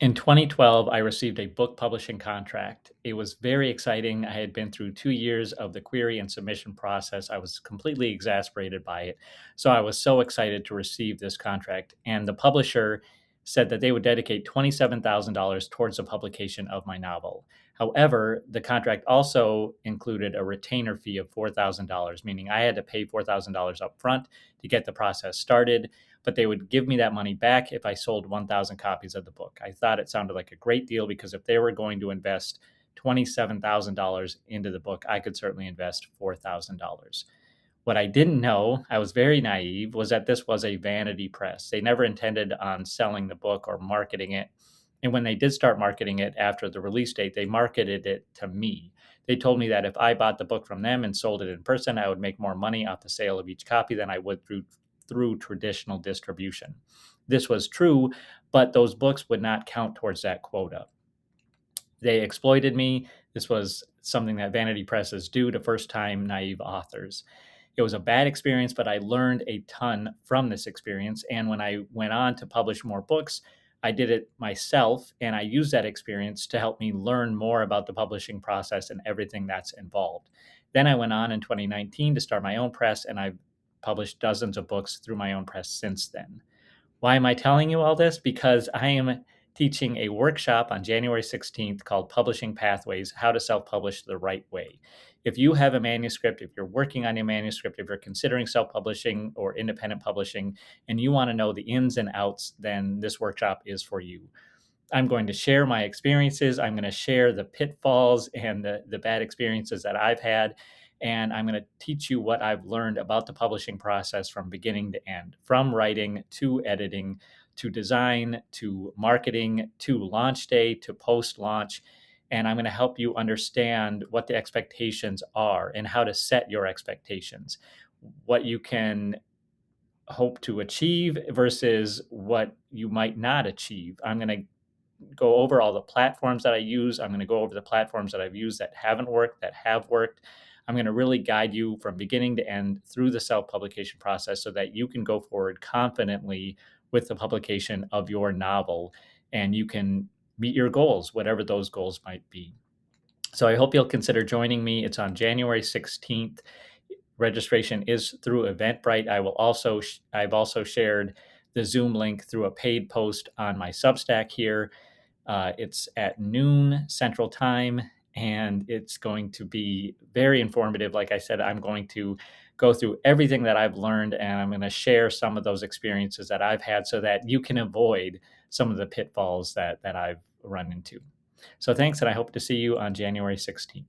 In 2012, I received a book publishing contract. It was very exciting. I had been through 2 years of the query and submission process. I was completely exasperated by it. So I was so excited to receive this contract. And the publisher said that they would dedicate $27,000 towards the publication of my novel. However, the contract also included a retainer fee of $4,000, meaning I had to pay $4,000 up front to get the process started, but they would give me that money back if I sold 1,000 copies of the book. I thought it sounded like a great deal because if they were going to invest $27,000 into the book, I could certainly invest $4,000. What I didn't know, I was very naive, was that this was a vanity press. They never intended on selling the book or marketing it. And when they did start marketing it after the release date, they marketed it to me. They told me that if I bought the book from them and sold it in person, I would make more money off the sale of each copy than I would through traditional distribution. This was true, but those books would not count towards that quota. They exploited me. This was something that vanity presses do to first time naive authors. It was a bad experience, but I learned a ton from this experience. And when I went on to publish more books, I did it myself, and I used that experience to help me learn more about the publishing process and everything that's involved. Then I went on in 2019 to start my own press, and I've published dozens of books through my own press since then. Why am I telling you all this? Because I am teaching a workshop on January 16th called Publishing Pathways: How to Self-Publish the Right Way. If you have a manuscript, if you're working on a manuscript, if you're considering self-publishing or independent publishing, and you want to know the ins and outs, then this workshop is for you. I'm going to share my experiences. I'm going to share the pitfalls and the bad experiences that I've had. And I'm going to teach you what I've learned about the publishing process from beginning to end, from writing to editing to design to marketing to launch day to post launch. And I'm going to help you understand what the expectations are and how to set your expectations, what you can hope to achieve versus what you might not achieve. I'm going to go over all the platforms that I use. I'm going to go over the platforms that I've used that haven't worked, that have worked. I'm going to really guide you from beginning to end through the self-publication process so that you can go forward confidently with the publication of your novel and you can meet your goals, whatever those goals might be. So I hope you'll consider joining me. It's on January 16th. Registration is through Eventbrite. I've also shared the Zoom link through a paid post on my Substack here. It's at noon Central Time, and it's going to be very informative. Like I said, I'm going to go through everything that I've learned, and I'm going to share some of those experiences that I've had so that you can avoid some of the pitfalls that I've run into. So thanks, and I hope to see you on January 16th.